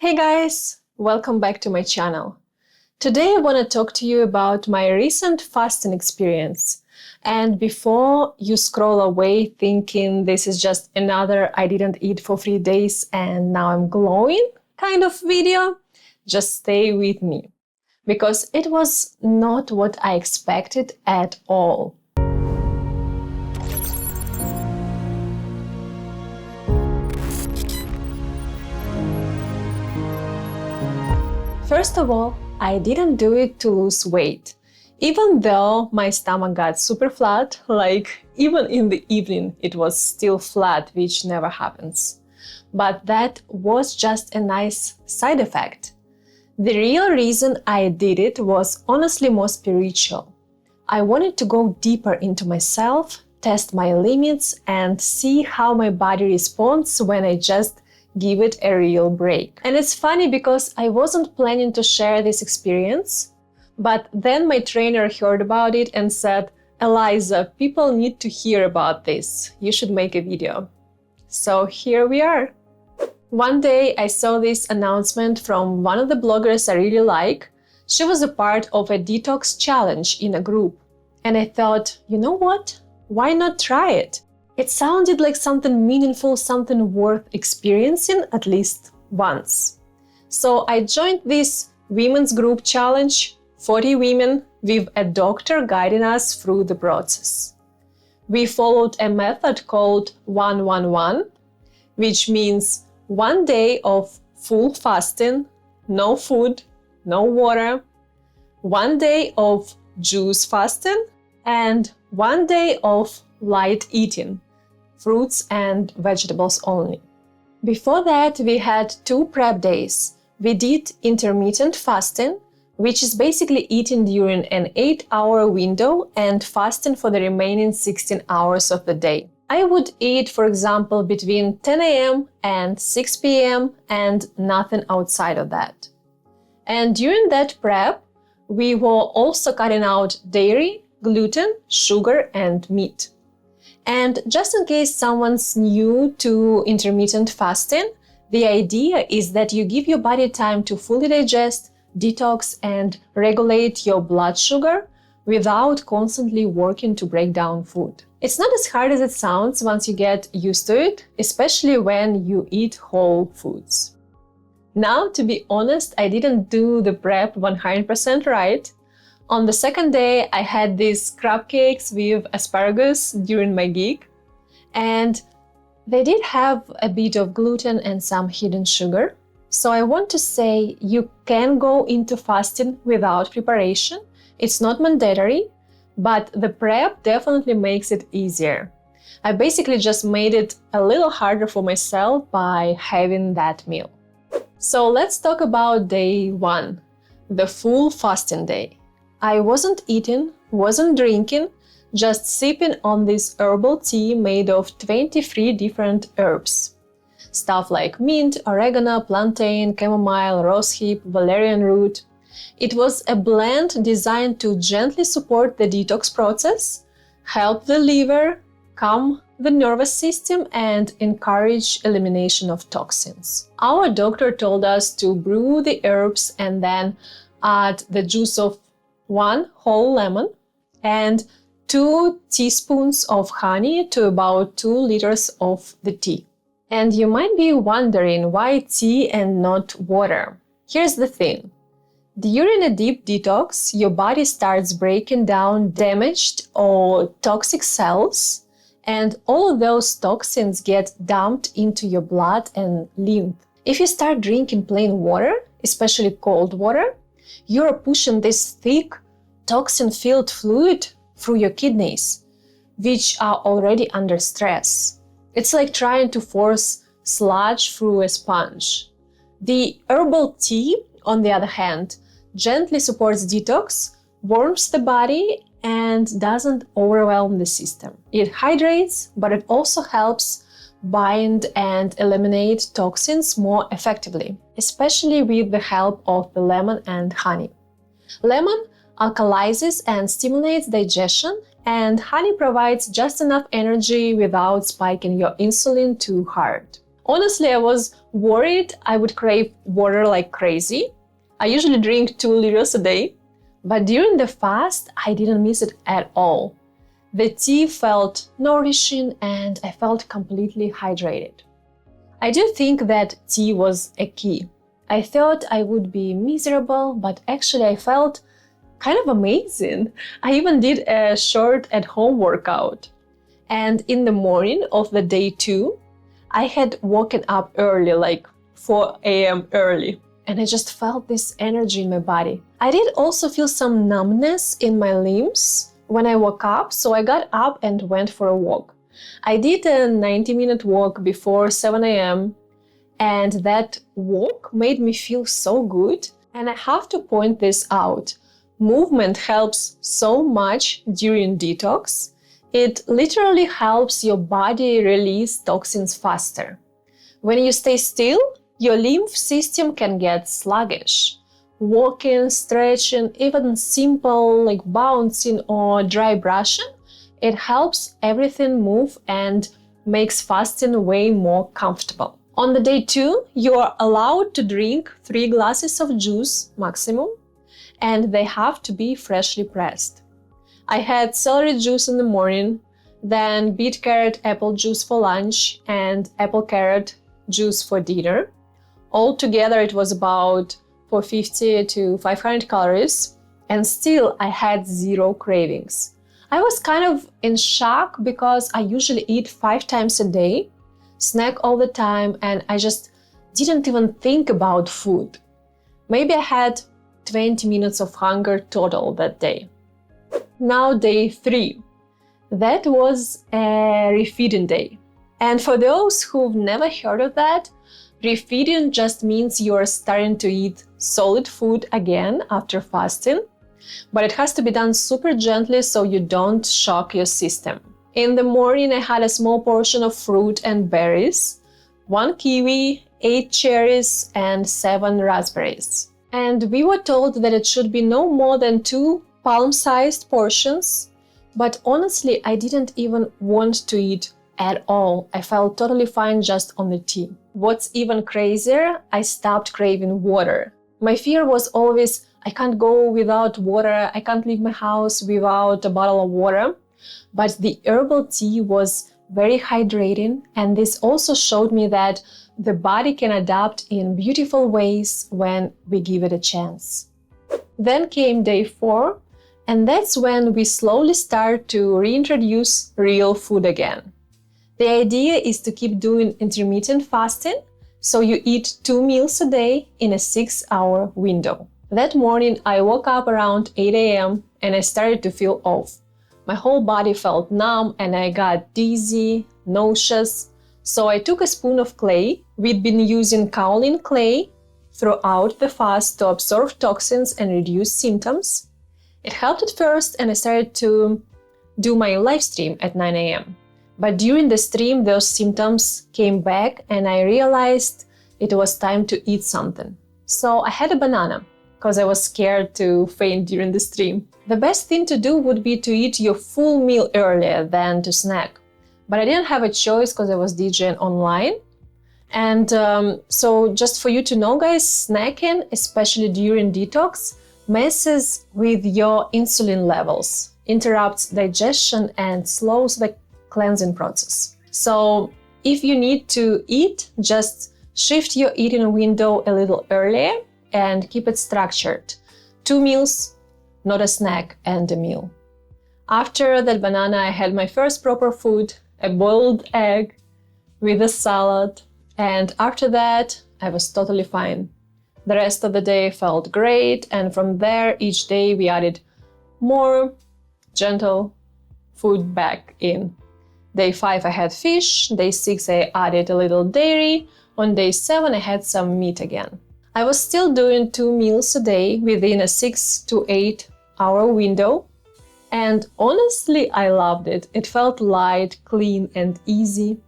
Hey guys, welcome back to my channel. Today I want to talk to you about my recent fasting experience. And before you scroll away thinking this is just another I didn't eat for 3 days and now I'm glowing kind of video, just stay with me. Because it was not what I expected at all. First of all, I didn't do it to lose weight. Even though my stomach got super flat, like even in the evening it was still flat, which never happens. But that was just a nice side effect. The real reason I did it was honestly more spiritual. I wanted to go deeper into myself, test my limits, and see how my body responds when I just give it a real break. And it's funny because I wasn't planning to share this experience, but then my trainer heard about it and said, "Eliza, people need to hear about this. You should make a video." So here we are. One day I saw this announcement from one of the bloggers I really like. She was a part of a detox challenge in a group. And I thought, you know what? Why not try it? It sounded like something meaningful, something worth experiencing at least once. So I joined this women's group challenge, 40 women with a doctor guiding us through the process. We followed a method called 1-1-1, which means 1 day of full fasting, no food, no water, 1 day of juice fasting, and 1 day of light eating, fruits and vegetables only. Before that, we had 2 prep days. We did intermittent fasting, which is basically eating during an 8-hour window and fasting for the remaining 16 hours of the day. I would eat, for example, between 10 a.m. and 6 p.m. and nothing outside of that. And during that prep, we were also cutting out dairy, gluten, sugar, and meat. And just in case someone's new to intermittent fasting, the idea is that you give your body time to fully digest, detox, and regulate your blood sugar without constantly working to break down food. It's not as hard as it sounds once you get used to it, especially when you eat whole foods. Now, to be honest, I didn't do the prep 100% right. On the second day, I had these crab cakes with asparagus during my gig, and they did have a bit of gluten and some hidden sugar. So I want to say you can go into fasting without preparation. It's not mandatory, but the prep definitely makes it easier. I basically just made it a little harder for myself by having that meal. So let's talk about day 1, the full fasting day. I wasn't eating, wasn't drinking, just sipping on this herbal tea made of 23 different herbs. Stuff like mint, oregano, plantain, chamomile, rosehip, valerian root. It was a blend designed to gently support the detox process, help the liver, calm the nervous system, and encourage elimination of toxins. Our doctor told us to brew the herbs and then add the juice of 1 whole lemon and 2 teaspoons of honey to about 2 liters of the tea. And you might be wondering why tea and not water. Here's the thing. During a deep detox, your body starts breaking down damaged or toxic cells, and all of those toxins get dumped into your blood and lymph. If you start drinking plain water, especially cold water, you're pushing this thick, toxin-filled fluid through your kidneys, which are already under stress. It's like trying to force sludge through a sponge. The herbal tea, on the other hand, gently supports detox, warms the body, and doesn't overwhelm the system. It hydrates, but it also helps bind and eliminate toxins more effectively, especially with the help of the lemon and honey. Lemon alkalizes and stimulates digestion, and honey provides just enough energy without spiking your insulin too hard. Honestly, I was worried I would crave water like crazy. I usually drink 2 liters a day, but during the fast, I didn't miss it at all. The tea felt nourishing and I felt completely hydrated. I do think that tea was a key. I thought I would be miserable, but actually I felt kind of amazing. I even did a short at-home workout. And in the morning of the day 2, I had woken up early, like 4 a.m. early, and I just felt this energy in my body. I did also feel some numbness in my limbs when I woke up, so I got up and went for a walk. I did a 90-minute walk before 7 a.m., and that walk made me feel so good. And I have to point this out. Movement helps so much during detox. It literally helps your body release toxins faster. When you stay still, your lymph system can get sluggish. Walking, stretching, even simple like bouncing or dry brushing, it helps everything move and makes fasting way more comfortable. On the day 2, you are allowed to drink 3 glasses of juice maximum, and they have to be freshly pressed. I had celery juice in the morning, then beet carrot apple juice for lunch, and apple carrot juice for dinner. Altogether, it was about 450 to 500 calories, and still I had 0 cravings. I was kind of in shock because I usually eat 5 times a day, snack all the time, and I just didn't even think about food. Maybe I had 20 minutes of hunger total that day. Now day 3. That was a refeeding day. And for those who've never heard of that, refeeding just means you're starting to eat solid food again after fasting, but it has to be done super gently so you don't shock your system. In the morning, I had a small portion of fruit and berries, 1 kiwi, 8 cherries, and 7 raspberries. And we were told that it should be no more than 2 palm-sized portions, but honestly, I didn't even want to eat at all. I felt totally fine just on the tea. What's even crazier, I stopped craving water. My fear was always, I can't go without water, I can't leave my house without a bottle of water. But the herbal tea was very hydrating, and this also showed me that the body can adapt in beautiful ways when we give it a chance. Then came day 4, and that's when we slowly start to reintroduce real food again. The idea is to keep doing intermittent fasting, so you eat 2 meals a day in a 6-hour window. That morning, I woke up around 8 a.m. and I started to feel off. My whole body felt numb and I got dizzy, nauseous. So I took a spoon of clay. We'd been using kaolin clay throughout the fast to absorb toxins and reduce symptoms. It helped at first, and I started to do my live stream at 9 a.m. But during the stream, those symptoms came back and I realized it was time to eat something. So I had a banana because I was scared to faint during the stream. The best thing to do would be to eat your full meal earlier than to snack. But I didn't have a choice because I was DJing online. And so just for you to know, guys, snacking, especially during detox, messes with your insulin levels, interrupts digestion and slows the cleansing process. So if you need to eat, just shift your eating window a little earlier and keep it structured. 2 meals, not a snack and a meal. After that banana, I had my first proper food, a boiled egg with a salad. And after that, I was totally fine. The rest of the day felt great, and from there, each day we added more gentle food back in. Day 5, I had fish. Day 6, I added a little dairy. On day 7, I had some meat again. I was still doing 2 meals a day within a 6 to 8 hour window. And honestly, I loved it. It felt light, clean, and easy.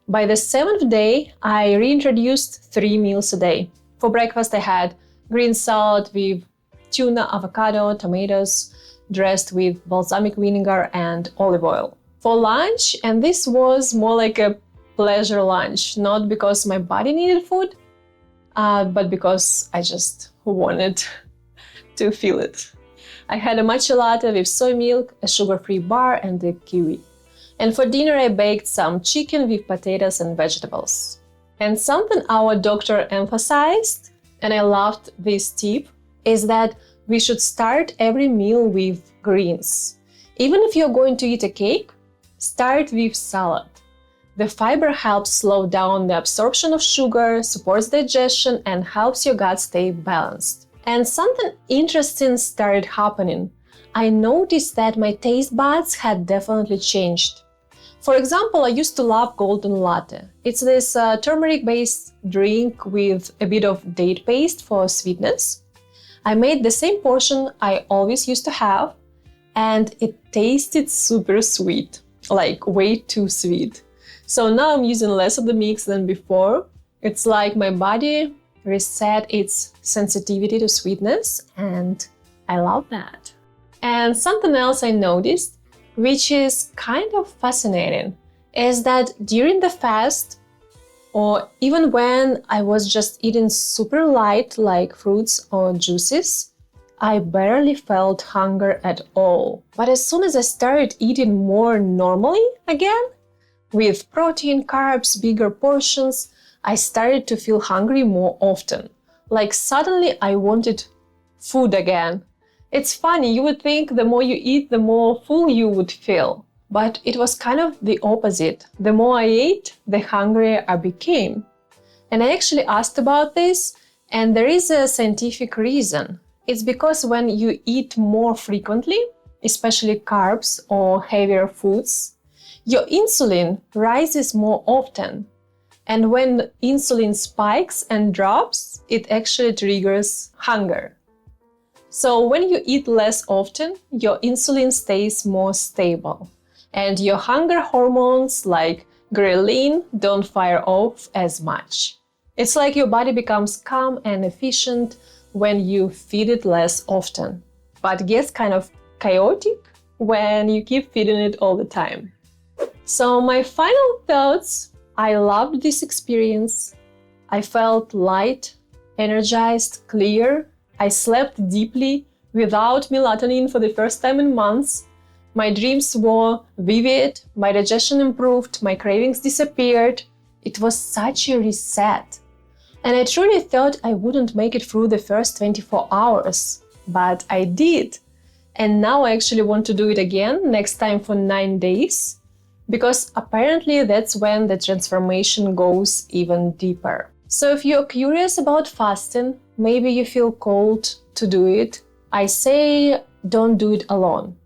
By the 7th day, I reintroduced 3 meals a day. For breakfast, I had green salad with tuna, avocado, tomatoes, dressed with balsamic vinegar and olive oil. For lunch, and this was more like a pleasure lunch, not because my body needed food, but because I just wanted to feel it. I had a matcha latte with soy milk, a sugar-free bar, and a kiwi. And for dinner I baked some chicken with potatoes and vegetables. And something our doctor emphasized, and I loved this tip, is that we should start every meal with greens. Even if you're going to eat a cake, start with salad. The fiber helps slow down the absorption of sugar, supports digestion, and helps your gut stay balanced. And something interesting started happening. I noticed that my taste buds had definitely changed. For example, I used to love golden latte. It's this turmeric-based drink with a bit of date paste for sweetness. I made the same portion I always used to have, and it tasted super sweet, like way too sweet. So now I'm using less of the mix than before. It's like my body reset its sensitivity to sweetness, and I love that. And something else I noticed, which is kind of fascinating, is that during the fast, or even when I was just eating super light like fruits or juices, I barely felt hunger at all. But as soon as I started eating more normally again, with protein, carbs, bigger portions, I started to feel hungry more often. Like suddenly I wanted food again. It's funny, you would think the more you eat, the more full you would feel. But it was kind of the opposite. The more I ate, the hungrier I became. And I actually asked about this, and there is a scientific reason. It's because when you eat more frequently, especially carbs or heavier foods, your insulin rises more often. And when insulin spikes and drops, it actually triggers hunger. So when you eat less often, your insulin stays more stable. And your hunger hormones like ghrelin don't fire off as much. It's like your body becomes calm and efficient when you feed it less often, but gets kind of chaotic when you keep feeding it all the time. So my final thoughts, I loved this experience. I felt light, energized, clear. I slept deeply without melatonin for the first time in months. My dreams were vivid, my digestion improved, my cravings disappeared. It was such a reset. And I truly thought I wouldn't make it through the first 24 hours, but I did. And now I actually want to do it again, next time for 9 days, because apparently that's when the transformation goes even deeper. So if you're curious about fasting, maybe you feel called to do it, I say don't do it alone.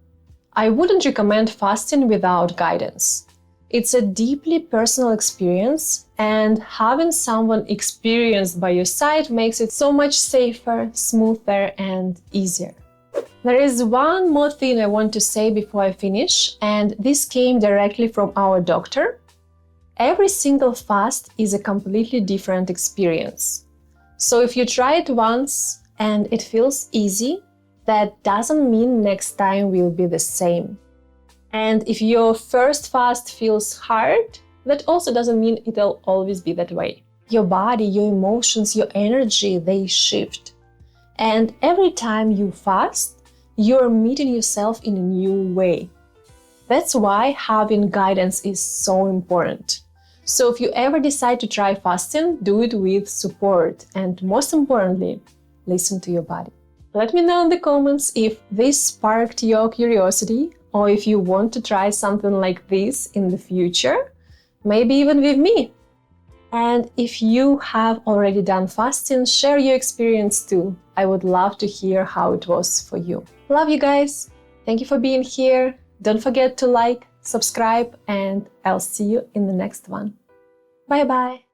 I wouldn't recommend fasting without guidance. It's a deeply personal experience, and having someone experienced by your side makes it so much safer, smoother, and easier. There is one more thing I want to say before I finish, and this came directly from our doctor. Every single fast is a completely different experience. So if you try it once and it feels easy, that doesn't mean next time will be the same. And if your first fast feels hard, that also doesn't mean it'll always be that way. Your body, your emotions, your energy, they shift. And every time you fast, you're meeting yourself in a new way. That's why having guidance is so important. So if you ever decide to try fasting, do it with support. And most importantly, listen to your body. Let me know in the comments if this sparked your curiosity, or if you want to try something like this in the future, maybe even with me. And if you have already done fasting, share your experience too. I would love to hear how it was for you. Love you guys. Thank you for being here. Don't forget to like, subscribe, and I'll see you in the next one. Bye bye.